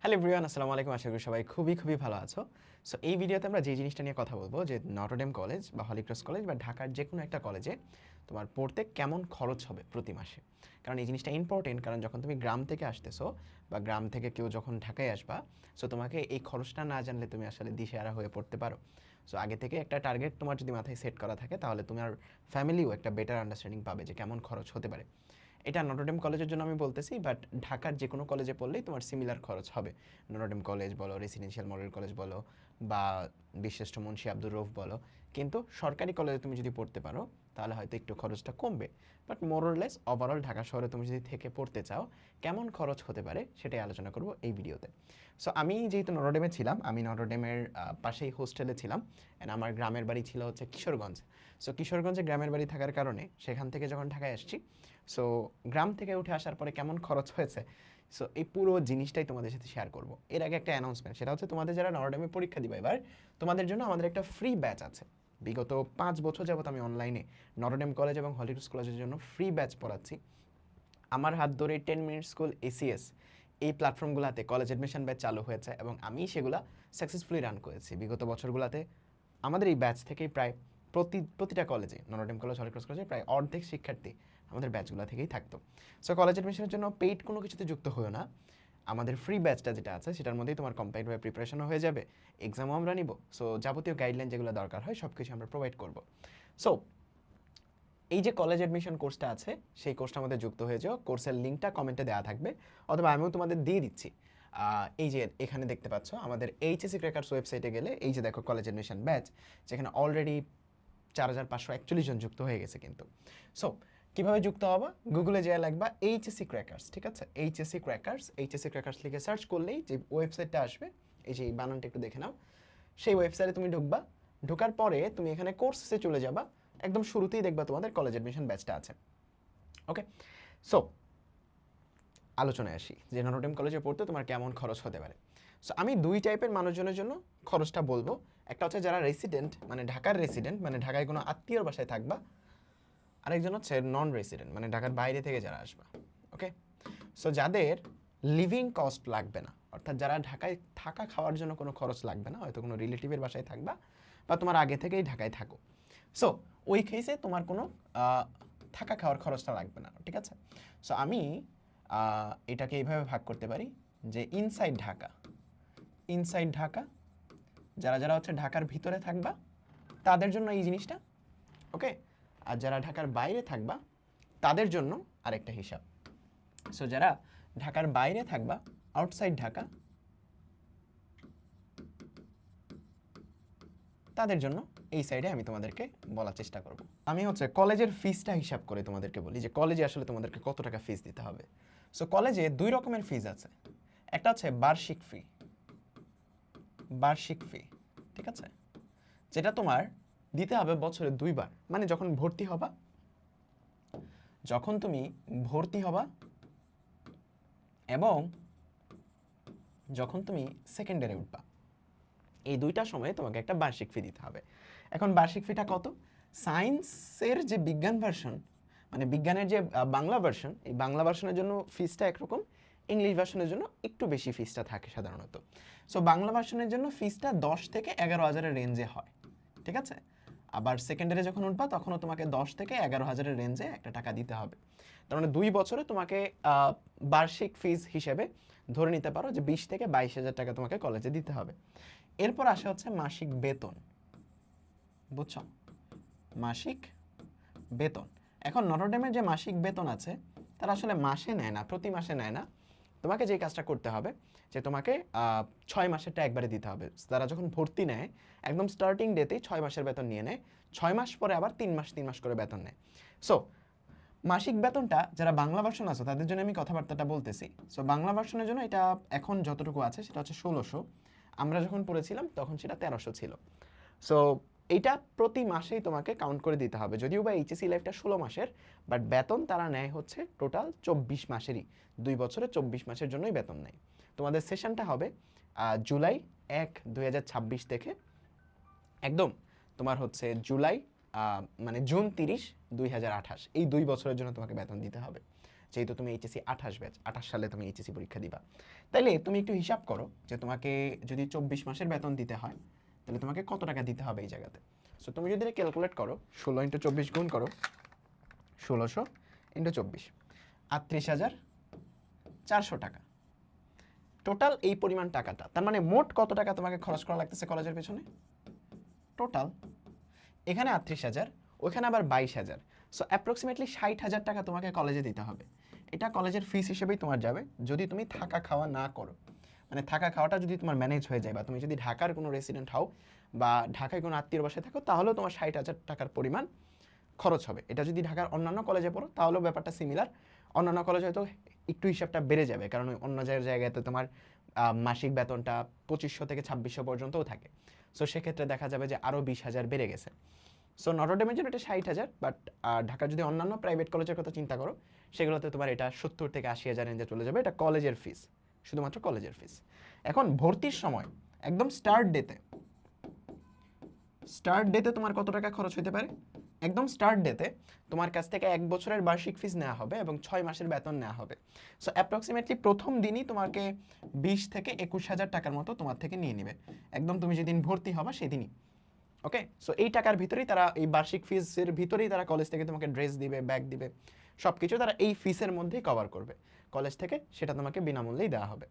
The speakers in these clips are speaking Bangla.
হ্যালো এভরিওয়ান, আসসালামু আলাইকুম। আশা করি সবাই খুবই ভালো আছো। সো এই ভিডিওতে আমরা যে জিনিসটা নিয়ে কথা বলবো যে নটরডেম কলেজ বা হলি ক্রস কলেজ বা ঢাকার যে কোনো একটা কলেজে তোমার পড়তে কেমন খরচ হবে প্রতি মাসে। কারণ এই জিনিসটা ইম্পর্টেন্ট, কারণ যখন তুমি গ্রাম থেকে আসতেছো বা গ্রাম থেকে কেউ যখন ঢাকায় আসবা, সো তোমাকে এই খরচটা না জানলে তুমি আসলে দিশেহারা হয়ে পড়তে পারো। সো আগে থেকে একটা টার্গেট তোমার যদি মাথায় সেট করা থাকে, তাহলে তোমার ফ্যামিলিও একটা বেটার আন্ডারস্ট্যান্ডিং পাবে যে কেমন খরচ হতে পারে। এটা নটরডেম কলেজের জন্য আমি বলতেছি, বাট ঢাকার যে কোনো কলেজে পড়লেই তোমার সিমিলার খরচ হবে। নটরডেম কলেজ বলো, রেসিডেন্সিয়াল মডেল কলেজ বলো, বা বিশ্রেষ্ঠ মুন্সি আব্দুর রউফ বলো। কিন্তু সরকারি কলেজে তুমি যদি পড়তে পারো তাহলে হয়তো একটু খরচটা কমবে, বাট মোরলেস ওভারঅল ঢাকা শহরে তুমি যদি থেকে পড়তে চাও কেমন খরচ হতে পারে সেটাই আলোচনা করব এই ভিডিওতে। সো আমি যেহেতু নটরডেমে ছিলাম, আমি নটরডেমের পাশেই হোস্টেলে ছিলাম, অ্যান্ড আমার গ্রামের বাড়ি ছিল হচ্ছে কিশোরগঞ্জ। সো কিশোরগঞ্জে গ্রামের বাড়ি থাকার কারণে সেখান থেকে যখন ঢাকায় আসছি, সো গ্রাম থেকে উঠে আসার পরে কেমন খরচ হয়েছে, সো এই পুরো জিনিসটাই তোমাদের সাথে শেয়ার করব। এর আগে একটা অ্যানাউন্সমেন্ট, সেটা হচ্ছে তোমাদের যারা নটরডেমে পরীক্ষা দিবে এবার, তোমাদের জন্য আমাদের একটা ফ্রি ব্যাচ আছে। বিগত 5 বছর যাবত আমি অনলাইনে নটরডেম কলেজ এবং হলি ক্রস কলেজের জন্য ফ্রি ব্যাচ পড়াচ্ছি। আমার হাত ধরে 10 মিনিট স্কুল, এসিএস, এই প্ল্যাটফর্মগুলোতে কলেজ অ্যাডমিশন ব্যাচ চালু হয়েছে এবং আমি সেগুলো সাকসেসফুলি রান করেছি বিগত বছরগুলোতে। আমাদের এই ব্যাচ থেকেই প্রায় প্রতিটা কলেজে, নটরডেম কলেজ, হলি ক্রস কলেজে প্রায় অর্ধেক শিক্ষার্থী আমাদের ব্যাচগুলো থেকেই থাকতো। সো কলেজ অ্যাডমিশনের জন্য পেইড কোনো কিছুতে যুক্ত হয়েও না। আমাদের ফ্রি ব্যাচটা যেটা আছে সেটার মধ্যেই তোমার কম্পারেটিভ প্রিপারেশনও হয়ে যাবে, এক্সামও আমরা নিব। সো যাবতীয় গাইডলাইন যেগুলো দরকার হয় সব কিছু আমরা প্রোভাইড করব। সো এই যে কলেজ অ্যাডমিশন কোর্সটা আছে, সেই কোর্সটার মধ্যে যুক্ত হয়ে যাও। কোর্সের লিঙ্কটা কমেন্টে দেওয়া থাকবে, অথবা আমিও তোমাদের দিয়ে দিচ্ছি। এই যে এখানে দেখতে পাচ্ছ আমাদের এইচএসসি ক্র্যাকার্স ওয়েবসাইটে গেলে এই যে দেখো কলেজ অ্যাডমিশন ব্যাচ, যেখানে অলরেডি 4,541 জন যুক্ত হয়ে গেছে কিন্তু। সো কীভাবে যুক্ত হবা, গুগলে যেয়ে লাগবা এইচএসসি ক্র্যাকার্স, ঠিক আছে? এইচএসসি ক্র্যাকার্স লিখে সার্চ করলেই যে ওয়েবসাইটটা আসবে, এই যে এই বানানটা একটু দেখে নাও, সেই ওয়েবসাইটে তুমি ঢুকবা। ঢোকার পরে তুমি এখানে কোর্সে চলে যাবা, একদম শুরুতেই দেখবা তোমাদের কলেজ অ্যাডমিশন ব্যাচটা আছে। ওকে, সো আলোচনায় আসি যে নটরডেম কলেজে পড়তে তোমার কেমন খরচ হতে পারে। সো আমি দুই টাইপের মানুষজনের জন্য খরচটা বলবো। একটা হচ্ছে যারা রেসিডেন্ট, মানে ঢাকার রেসিডেন্ট, মানে ঢাকায় কোনো আত্মীয়র বাসায় থাকবা। আরেকজন হচ্ছে নন রেসিডেন্ট, মানে ঢাকার বাইরে থেকে যারা আসবা। ওকে, সো যাদের লিভিং কস্ট লাগবে না, অর্থাৎ যারা ঢাকায় থাকা খাওয়ার জন্য কোনো খরচ লাগবে না, হয়তো কোনো রিলেটিভের বাসায় থাকবা বা তোমার আগে থেকেই ঢাকায় থাকো, সো ওই কেসে তোমার কোনো থাকা খাওয়ার খরচটা লাগবে না, ঠিক আছে? সো আমি এটাকে এইভাবে ভাগ করতে পারি যে ইনসাইড ঢাকা যারা যারা হচ্ছে ঢাকার ভিতরে থাকবা তাদের জন্য এই জিনিসটা, ওকে? আর যারা ঢাকার বাইরে থাকবা তাদের জন্য আরেকটা হিসাব। সো যারা ঢাকার বাইরে থাকবা, আউটসাইড ঢাকা, তাদের জন্য এই সাইডে আমি তোমাদেরকে বলার চেষ্টা করব। আমি হচ্ছে কলেজের ফিসটা হিসাব করে তোমাদেরকে বলি যে কলেজে আসলে তোমাদেরকে কত টাকা ফিস দিতে হবে। সো কলেজে দুই রকমের ফিস আছে। একটা হচ্ছে বার্ষিক ফি, ঠিক আছে? যেটা তোমার দিতে হবে বছরে 2বার, মানে যখন তুমি ভর্তি হবা এবং যখন তুমি সেকেন্ড ইয়ারে উঠবা, এই দুইটা সময়ে তোমাকে একটা বার্ষিক ফি দিতে হবে। এখন বার্ষিক ফিটা কত? সায়েন্সের যে বিজ্ঞান ভার্সন, মানে বিজ্ঞানের যে বাংলা ভার্সন, এই বাংলা ভার্সনের জন্য ফিসটা একরকম, ইংলিশ ভার্সনের জন্য একটু বেশি ফিসটা থাকে সাধারণত। সো বাংলা ভার্সনের জন্য ফিসটা 10 থেকে 11,000-এর রেঞ্জে হয়, ঠিক আছে? আবার সেকেন্ডারে যখন উঠবা তখনও তোমাকে 10 থেকে 11,000-এর রেঞ্জে একটা টাকা দিতে হবে। তার মানে 2 বছরে তোমাকে বার্ষিক ফিস হিসেবে ধরে নিতে পারো যে 20 থেকে 22,000 টাকা তোমাকে কলেজে দিতে হবে। এরপর আসা হচ্ছে মাসিক বেতন, বুঝছো? মাসিক বেতন। এখন নটরডেমের যে মাসিক বেতন আছে, তারা আসলে মাসে নেয় না, প্রতি মাসে নেয় না। তোমাকে যে কাজটা করতে হবে যে তোমাকে 6 মাসেরটা একবারে দিতে হবে। তারা যখন ভর্তি নেয় একদম স্টার্টিং ডেতেই 6 মাসের বেতন নিয়ে নেয়, 6 মাস পরে আবার 3 মাস করে বেতন নেয়। সো মাসিক বেতনটা যারা বাংলা ভার্সন আছে তাদের জন্য আমি কথাবার্তাটা বলতেছি। সো বাংলা ভার্সনের জন্য এটা এখন যতটুকু আছে সেটা হচ্ছে 1600। আমরা যখন পড়েছিলাম তখন সেটা 1300 ছিল। সো এইটা প্রতি মাসেই তোমাকে কাউন্ট করে দিতে হবে, যদিও বা এইচএসসি লাইফটা 16 মাসের, বাট বেতন তারা নেয় হচ্ছে টোটাল 24 মাসেরই। 2 বছরে 24 মাসের জন্যই বেতন নেয়। তোমাদের সেশনটা হবে জুলাই 1, 2026 থেকে একদম তোমার হচ্ছে জুলাই মানে জুন 30, 2028, এই 2 বছরের জন্য তোমাকে বেতন দিতে হবে। যেহেতু তুমি এইচএসসি 28 ব্যাচ, 28 সালে তুমি এইচএসসি পরীক্ষা দিবা। তাইলে তুমি একটু হিসাব করো যে তোমাকে যদি 24 মাসের বেতন দিতে হয় তাহলে তোমাকে কত টাকা দিতে হবে এই জায়গাতে। সো তুমি যদি ক্যালকুলেট করো 16 × 24 গুণ করো 1600 × 24, 38,400 টাকা টোটাল এই পরিমাণ টাকাটা। তার মানে মোট কত টাকা তোমাকে খরচ করা লাগতেছে কলেজের পেছনে টোটাল? এখানে 38,000, ওইখানে আবার 22,000, সো অ্যাপ্রক্সিমেটলি 60,000 টাকা তোমাকে কলেজে দিতে হবে। এটা কলেজের ফিস হিসেবেই তোমার যাবে যদি তুমি থাকা খাওয়া না করো। মানে থাকা খাওয়াটা যদি তোমার ম্যানেজ হয়ে যায় বা তুমি যদি ঢাকার কোনো রেসিডেন্ট হও বা ঢাকায় কোনো আত্মীয়র বাসায় থাকো তাহলেও তোমার 60,000 টাকার পরিমাণ খরচ হবে। এটা যদি ঢাকার অন্যান্য কলেজে পড়ো তাহলেও ব্যাপারটা সিমিলার। অন্যান্য কলেজে হয়তো একটু হিসাবটা বেড়ে যাবে, কারণ অন্য জায়গাতে তোমার মাসিক বেতনটা 2500 থেকে 2600 পর্যন্তও থাকে। সো সেক্ষেত্রে দেখা যাবে যে আরও 20,000 বেড়ে গেছে। সো নটরডেমের জন্য এটা 60,000, বাট ঢাকার যদি অন্যান্য প্রাইভেট কলেজের কথা চিন্তা করো সেগুলোতে তোমার এটা 70 থেকে 80,000 রেঞ্জে চলে যাবে। এটা কলেজের ফিস, শুধুমাত্র কলেজের ফিস। এখন ভর্তির সময় একদম স্টার্ট ডেতে তোমার কত টাকা খরচ হতে পারে? একদম স্টার্ট ডেতে তোমার কাছ থেকে 1 বছরের বার্ষিক ফিস নেওয়া হবে এবং 6 মাসের বেতন নেওয়া হবে। সো অ্যাপ্রক্সিমেটলি প্রথম দিনই তোমাকে 20 থেকে 21,000 টাকার মতো তোমার থেকে নিয়ে নেবে, একদম তুমি যেদিন ভর্তি হবা সেদিনই। ওকে, সো এই টাকার ভিতরেই তারা, এই বার্ষিক ফিসের ভিতরেই তারা কলেজ থেকে তোমাকে ড্রেস দিবে, ব্যাগ দিবে, সব কিছু তারা এই ফিসের মধ্যেই কভার করবে কলেজ থেকে, সেটা তোমাকে বিনামূল্যেই দেওয়া হবে।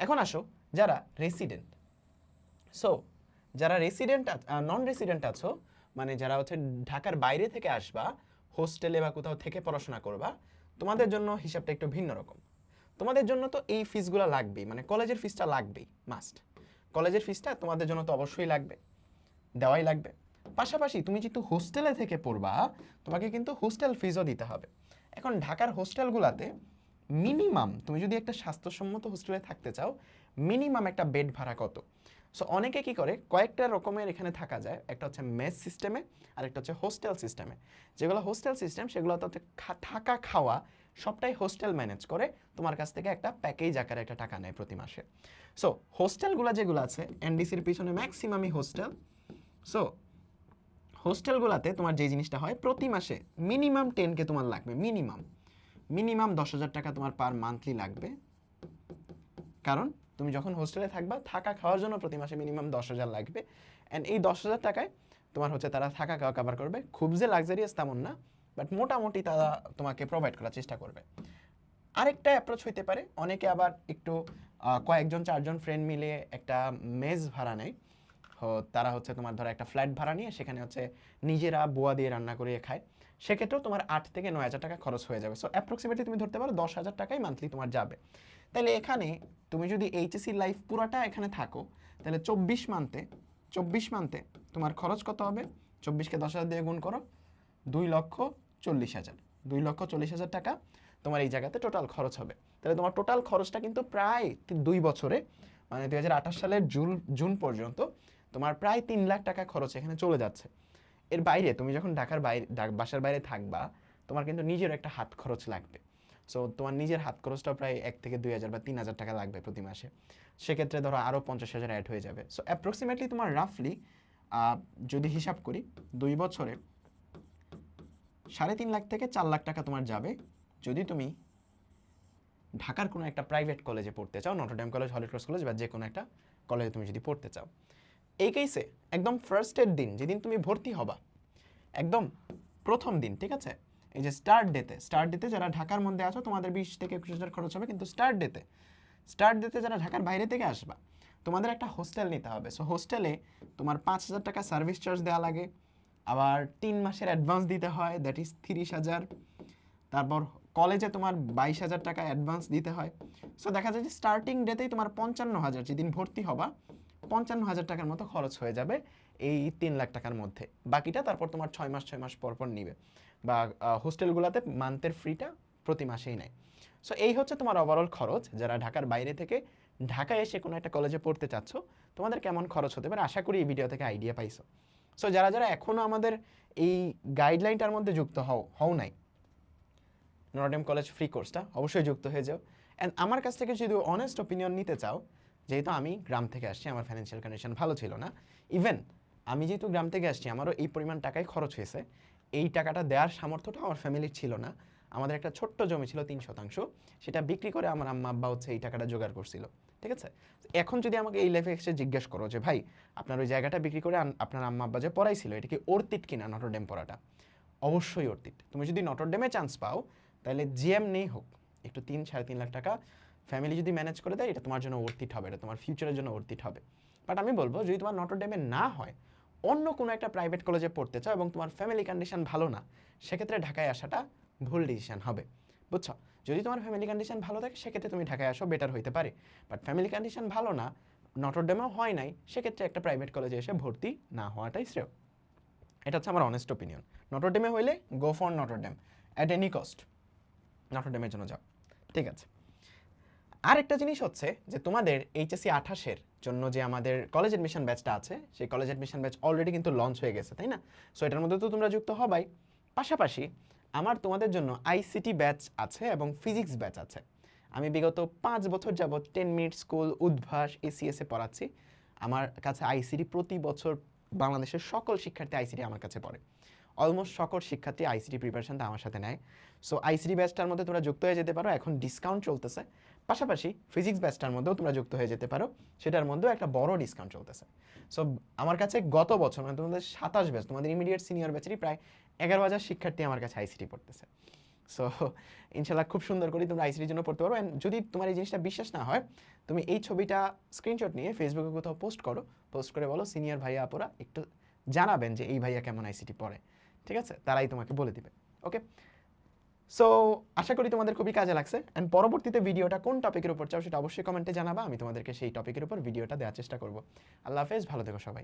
এখন আসো যারা রেসিডেন্ট। সো যারা রেসিডেন্ট নন রেসিডেন্ট আছো, মানে যারা হচ্ছে ঢাকার বাইরে থেকে আসবা, হোস্টেলে বা কোথাও থেকে পড়াশোনা করবা, তোমাদের জন্য হিসাবটা একটু ভিন্ন রকম। তোমাদের জন্য তো এই ফিসগুলো লাগবেই, মানে কলেজের ফিসটা লাগবেই, মাস্ট। কলেজের ফিসটা তোমাদের জন্য তো অবশ্যই লাগবে, দেওয়াই লাগবে। পাশাপাশি তুমি যেহেতু হোস্টেলে থেকে পড়বা তোমাকে কিন্তু হোস্টেল ফিসও দিতে হবে। এখন ঢাকার হোস্টেলগুলোতে মিনিমাম তুমি যদি একটা স্বাস্থ্যসম্মত হোস্টেলে থাকতে চাও মিনিমাম একটা বেড ভাড়া কত? সো অনেকে কি করে, কয়েকটা রকমের এখানে থাকা যায়, একটা হচ্ছে মেস সিস্টেমে আর একটা হচ্ছে হোস্টেল সিস্টেমে। যেগুলো হোস্টেল সিস্টেম সেগুলোতে হচ্ছে থাকা খাওয়া সবটাই হোস্টেল ম্যানেজ করে, তোমার কাছ থেকে একটা প্যাকেজ আকারে একটা টাকা নেয় প্রতি মাসে। সো হোস্টেলগুলো যেগুলো আছে এনডিসির পিছনে ম্যাক্সিমামই হোস্টেল। সো হোস্টেলগুলোতে তোমার যে জিনিসটা হয় প্রতি মাসে মিনিমাম 10K তোমার লাগবে, মিনিমাম 10,000 টাকা তোমার পার মান্থলি লাগবে। কারণ তুমি যখন হোস্টেলে থাকবা থাকা খাওয়ার জন্য প্রতি মাসে মিনিমাম 10,000 লাগবে। অ্যান্ড এই 10,000 টাকায় তোমার হচ্ছে তারা থাকা খাওয়া কভার করবে। খুব যে লাক্সারিয়াস তেমন না, বাট মোটামুটি তারা তোমাকে প্রোভাইড করার চেষ্টা করবে। আরেকটা অ্যাপ্রোচ হইতে পারে, অনেকে আবার একটু কয়েকজন 4জন ফ্রেন্ড মিলে একটা মেস ভাড়া নেয়। তারা হচ্ছে তোমার ধরো একটা ফ্ল্যাট ভাড়া নিয়ে সেখানে হচ্ছে নিজেরা বুয়া দিয়ে রান্না করে খায়। সেক্ষেত্রেও তোমার 8 থেকে 9,000 টাকা খরচ হয়ে যাবে। সো অ্যাপ্রক্সিমেটলি তুমি ধরতে পারো 10,000 টাকাই মান্থলি তোমার যাবে। তাহলে এখানে তুমি যদি এইচএসসি লাইফ পুরাটা এখানে থাকো তাহলে 24 মান্থে তোমার খরচ কত হবে? 24কে 10,000 দিয়ে গুণ করো, 2,40,000, 2,40,000 টাকা তোমার এই জায়গাতে টোটাল খরচ হবে। তাহলে তোমার টোটাল খরচটা কিন্তু প্রায় 2 বছরে, মানে 2028 সালের জুন পর্যন্ত তোমার প্রায় 3 লাখ টাকা খরচ এখানে চলে যাচ্ছে। এর বাইরে তুমি যখন ঢাকার বাইরে বাসার বাইরে থাকবা তোমার কিন্তু নিজের একটা হাত খরচ লাগবে। সো তোমার নিজের হাত খরচটা প্রায় 1 থেকে 2,000 বা 3,000 টাকা লাগবে প্রতি মাসে। সেক্ষেত্রে ধরো আরও 50,000 অ্যাড হয়ে যাবে। সো অ্যাপ্রক্সিমেটলি তোমার রাফলি যদি হিসাব করি 2 বছরে 3.5 লাখ থেকে 4 লাখ টাকা তোমার যাবে যদি তুমি ঢাকার কোনো একটা প্রাইভেট কলেজে পড়তে চাও, Notre Dame college, Holy Cross college বা যে কোনো একটা কলেজে তুমি যদি পড়তে চাও। এই কেসে একদম ফার্স্টের দিন যেদিন তুমি ভর্তি হবা, একদম প্রথম দিন, ঠিক আছে, এই যে স্টার্ট ডেতে যারা ঢাকার মধ্যে আছো তোমাদের 20 থেকে 21,000 খরচ হবে, কিন্তু স্টার্ট ডেতে যারা ঢাকার বাইরে থেকে আসবা তোমাদের একটা হোস্টেল নিতে হবে। সো হোস্টেলে তোমার 5,000 টাকা সার্ভিস চার্জ দেওয়া লাগে, আবার 3 মাসের অ্যাডভান্স দিতে হয়, দ্যাট ইজ 30,000। তারপর কলেজে তোমার 22,000 টাকা অ্যাডভান্স দিতে হয়। সো দেখা যায় যে স্টার্টিং ডেতেই তোমার 55,000, যেদিন ভর্তি হবা 55,000 টাকার মতো খরচ হয়ে যাবে এই 3 লাখ টাকার মধ্যে। বাকিটা তারপর তোমার 6 মাস পর নিবে, বা হোস্টেলগুলোতে মান্থের ফ্রিটা প্রতি মাসেই নেয়। সো এই হচ্ছে তোমার ওভারঅল খরচ। যারা ঢাকার বাইরে থেকে ঢাকায় এসে কোনো একটা কলেজে পড়তে চাচ্ছ তোমাদের কেমন খরচ হতে পারে আশা করি এই ভিডিও থেকে আইডিয়া পাইছো। সো যারা এখনও আমাদের এই গাইডলাইনটার মধ্যে যুক্ত হও নাই, নটরডেম কলেজ ফ্রি কোর্সটা, অবশ্যই যুক্ত হয়ে যাও। অ্যান্ড আমার কাছ থেকে যদি অনেস্ট ওপিনিয়ন নিতে চাও, যেহেতু আমি গ্রাম থেকে আসছি, আমার ফাইন্যান্সিয়াল কন্ডিশন ভালো ছিল না, ইভেন আমি যেহেতু গ্রাম থেকে আসছি আমারও এই পরিমাণ টাকাই খরচ হয়েছে, এই টাকাটা দেওয়ার সামর্থ্যটা আমার ফ্যামিলির ছিল না। আমাদের একটা ছোট্ট জমি ছিল 3 শতাংশ, সেটা বিক্রি করে আমার আম্মা আব্বা হচ্ছে এই টাকাটা জোগাড় করছিল, ঠিক আছে? এখন যদি আমাকে এই লাইফে এসে জিজ্ঞেস করো যে ভাই আপনার ওই জায়গাটা বিক্রি করে আপনার আম্মা আব্বা যে পড়াইছিল এটা কি অর্থিত কিনা নটরডেম পড়াটা, অবশ্যই অর্থিত। তুমি যদি নটরডেমে চান্স পাও তাহলে জিএম নেই হোক একটু 3-3.5 লাখ টাকা ফ্যামিলি যদি ম্যানেজ করে দেয়, এটা তোমার জন্য অর্থিত হবে, এটা তোমার ফিউচারের জন্য অর্থিত হবে। বাট আমি বলবো যদি তোমার নটরডেমে না হয়, অন্য কোনো একটা প্রাইভেট কলেজে পড়তে চাও এবং তোমার ফ্যামিলি কন্ডিশন ভালো না, সেক্ষেত্রে ঢাকায় আসাটা ভুল ডিসিশন হবে, বুঝছো? যদি তোমার ফ্যামিলি কন্ডিশন ভালো থাকে সেক্ষেত্রে তুমি ঢাকায় আসো, বেটার হইতে পারে। বাট ফ্যামিলি কন্ডিশন ভালো না, নটরডেমেও হয় নাই, সেক্ষেত্রে একটা প্রাইভেট কলেজে এসে ভর্তি না হওয়াটাই শ্রেয়। এটা হচ্ছে আমার অনেস্ট ওপিনিয়ন। নটরডেমে হইলে go for Notre Dame at any cost, নটরডেমের জন্য যাও, ঠিক আছে? আরেকটা জিনিস হচ্ছে যে তোমাদের এইচএসসি 28-এর জন্য যে আমাদের কলেজ অ্যাডমিশন ব্যাচটা আছে, সেই কলেজ অ্যাডমিশন ব্যাচ অলরেডি কিন্তু লঞ্চ হয়ে গেছে, তাই না? সো এটার মধ্যে তো তোমরা যুক্ত হবাই। পাশাপাশি আমার তোমাদের জন্য আইসিটি ব্যাচ আছে এবং ফিজিক্স ব্যাচ আছে। আমি বিগত 5 বছর যাবত 10 মিনিট স্কুল, উদ্ভাস, এসিএসএ পড়াচ্ছি। আমার কাছে আইসিটি প্রতি বছর বাংলাদেশের সকল শিক্ষার্থী আইসিটি আমার কাছে পড়ে। অলমোস্ট সকল শিক্ষার্থী আইসিটি প্রিপারেশনটা আমার সাথে নেয়। সো আইসিটি ব্যাচটার মধ্যে তোমরা যুক্ত হয়ে যেতে পারো, এখন ডিসকাউন্ট চলতেছে। পাশাপাশি ফিজিক্স ব্যাচটার মধ্যেও তোমরা যুক্ত হয়ে যেতে পারো, সেটার মধ্যেও একটা বড় ডিসকাউন্ট চলতেছে। সো আমার কাছে গত বছর মানে তোমাদের 27 ব্যাচ, তোমাদের ইমিডিয়েট সিনিয়র ব্যাচেরই প্রায় 11,000 শিক্ষার্থী আমার কাছে আইসিটি পড়তেছে। সো ইনশাল্লাহ খুব সুন্দর করে তোমরা আইসিটির জন্য পড়তে পারো। অ্যান্ড যদি তোমার এই জিনিসটা বিশ্বাস না হয়, তুমি এই ছবিটা স্ক্রিনশট নিয়ে ফেসবুকে কোথাও পোস্ট করো, পোস্ট করে বলো সিনিয়র ভাইয়া আপুরা একটু জানাবেন যে এই ভাইয়া কেমন আইসিটি পড়ে, ঠিক আছে? তারাই তোমাকে বলে দিবে। ওকে, সো আশা করি তোমাদের খুবই কাজে লাগছে। অ্যান্ড পরবর্তীতে ভিডিওটা কোন টপিকের উপর চাও সেটা অবশ্যই কমেন্টে জানাবা, আমি তোমাদেরকে সেই টপিকের উপর ভিডিওটা দেওয়ার চেষ্টা করবো। আল্লাহ হাফেজ, ভালো থেকো সবাই।